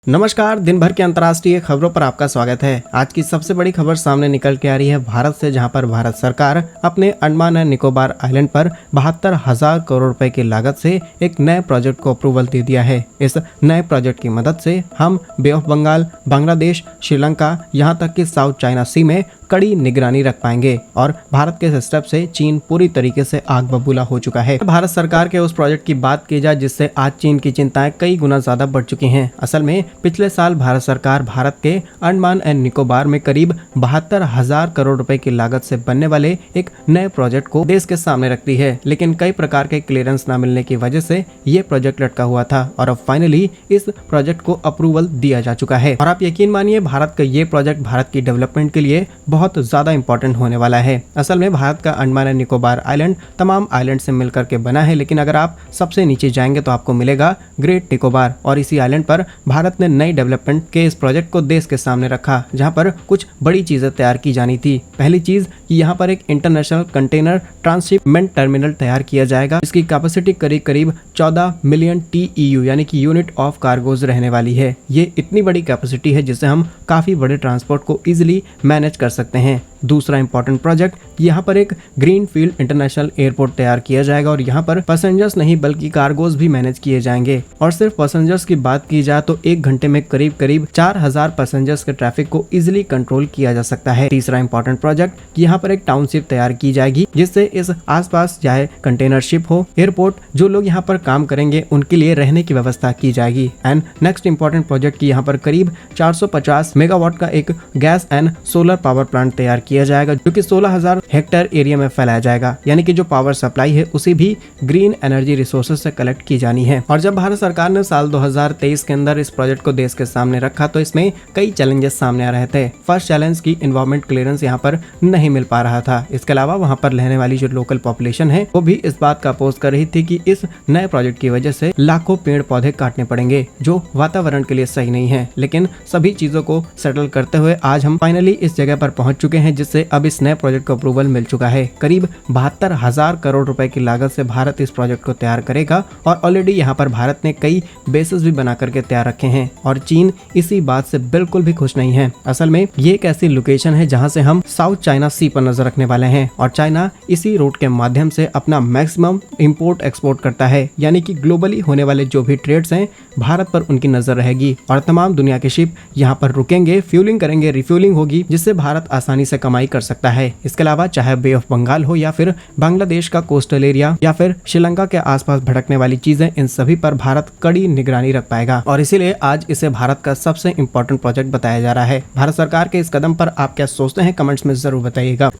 नमस्कार। दिन भर की अंतर्राष्ट्रीय खबरों पर आपका स्वागत है। आज की सबसे बड़ी खबर सामने निकल के आ रही है भारत से, जहां पर भारत सरकार अपने अंडमान एंड निकोबार आइलैंड पर 72,000 करोड़ रुपए की लागत से एक नए प्रोजेक्ट को अप्रूवल दे दिया है। इस नए प्रोजेक्ट की मदद से हम बे ऑफ बंगाल, बांग्लादेश, श्रीलंका, यहां तक कि साउथ चाइना सी में कड़ी निगरानी रख पाएंगे और भारत के स्टेप से चीन पूरी तरीके से आग बबूला हो चुका है। भारत सरकार के उस प्रोजेक्ट की बात की जाए जिससे आज चीन की चिंताएं कई गुना ज्यादा बढ़ चुकी हैं। असल में पिछले साल भारत सरकार भारत के अंडमान एंड निकोबार में करीब 72,000 करोड़ रुपए की लागत से बनने वाले एक नए प्रोजेक्ट को देश के सामने रखती है, लेकिन कई प्रकार के क्लियरेंस न मिलने की वजह से ये प्रोजेक्ट लटका हुआ था और अब फाइनली इस प्रोजेक्ट को अप्रूवल दिया जा चुका है। और आप यकीन मानिए, भारत का ये प्रोजेक्ट भारत की डेवलपमेंट के लिए बहुत ज्यादा इंपॉर्टेंट होने वाला है। असल में भारत का अंडमान एंड निकोबार आइलैंड तमाम आइलैंड से मिलकर के बना है, लेकिन अगर आप सबसे नीचे जाएंगे तो आपको मिलेगा ग्रेट निकोबार। और इसी आइलैंड पर भारत ने नई डेवलपमेंट के इस प्रोजेक्ट को देश के सामने रखा, जहां पर कुछ बड़ी चीजें तैयार की जानी थी। पहली चीज कि यहाँ पर एक इंटरनेशनल कंटेनर ट्रांसशिपमेंट टर्मिनल तैयार किया जाएगा। इसकी कैपेसिटी करीब करीब 14 मिलियन TEU यानी कि यूनिट ऑफ कार्गोज रहने वाली है। ये इतनी बड़ी कैपेसिटी है जिससे हम काफी बड़े ट्रांसपोर्ट को इजिली मैनेज कर सकते हैं। दूसरा इंपॉर्टेंट प्रोजेक्ट, यहाँ पर एक ग्रीन फील्ड इंटरनेशनल एयरपोर्ट तैयार किया जाएगा और यहाँ पर पैसेंजर्स नहीं बल्कि कार्गोज भी मैनेज किए जाएंगे। और सिर्फ पैसेंजर्स की बात की जाए तो एक घंटे में करीब करीब 4,000 पैसेंजर्स के ट्रैफिक को इजिली कंट्रोल किया जा सकता है। तीसरा इंपॉर्टेंट प्रोजेक्ट, यहाँ पर एक टाउनशिप तैयार की जाएगी जिससे इस आसपास चाहे कंटेनर शिप हो, एयरपोर्ट, जो लोग यहाँ पर काम करेंगे उनके लिए रहने की व्यवस्था की जाएगी। एंड नेक्स्ट इंपॉर्टेंट प्रोजेक्ट की यहाँ पर करीब 450 मेगावाट का एक gas and solar power plant तैयार किया जाएगा, जो कि 16,000 हेक्टेयर एरिया में फैलाया जाएगा। यानी कि जो पावर सप्लाई है उसी भी ग्रीन एनर्जी रिसोर्सेज से कलेक्ट की जानी है। और जब भारत सरकार ने साल 2023 के अंदर इस प्रोजेक्ट को देश के सामने रखा तो इसमें कई चैलेंजेस सामने आ रहे थे। फर्स्ट चैलेंज की एनवायरमेंट क्लियरेंस यहाँ पर नहीं मिल पा रहा था। इसके अलावा वहाँ पर रहने वाली जो लोकल पॉपुलेशन है वो भी इस बात का अपोज कर रही थी कि इस नए प्रोजेक्ट की वजह से लाखों पेड़ पौधे काटने पड़ेंगे जो वातावरण के लिए सही नहीं है। लेकिन सभी चीजों को सेटल करते हुए आज हम फाइनली इस जगह पर पहुंच चुके हैं जिससे अब इस नए प्रोजेक्ट को अप्रूवल मिल चुका है। करीब 72,000 करोड़ रुपए की लागत से भारत इस प्रोजेक्ट को तैयार करेगा और ऑलरेडी यहाँ पर भारत ने कई बेसेस भी बना करके तैयार रखे हैं और चीन इसी बात से बिल्कुल भी खुश नहीं है। असल में ये एक ऐसी लोकेशन है जहाँ से हम साउथ चाइना सी पर नजर रखने वाले हैं और चाइना इसी रूट के माध्यम से अपना मैक्सिमम इंपोर्ट एक्सपोर्ट करता है। यानी कि ग्लोबली होने वाले जो भी ट्रेड्स हैं भारत पर उनकी नजर रहेगी और तमाम दुनिया के शिप यहाँ पर रुकेंगे, फ्यूलिंग करेंगे, रिफ्यूलिंग होगी, जिससे भारत आसानी से कमाई कर सकता है। इसके अलावा चाहे बे ऑफ बंगाल हो या फिर बांग्लादेश का कोस्टल एरिया या फिर श्रीलंका के आसपास भटकने वाली चीजें, इन सभी पर भारत कड़ी निगरानी रख पाएगा और इसीलिए आज इसे भारत का सबसे इंपॉर्टेंट प्रोजेक्ट बताया जा रहा है। भारत सरकार के इस कदम पर आप क्या सोचते हैं, कमेंट्स में जरूर बताइएगा।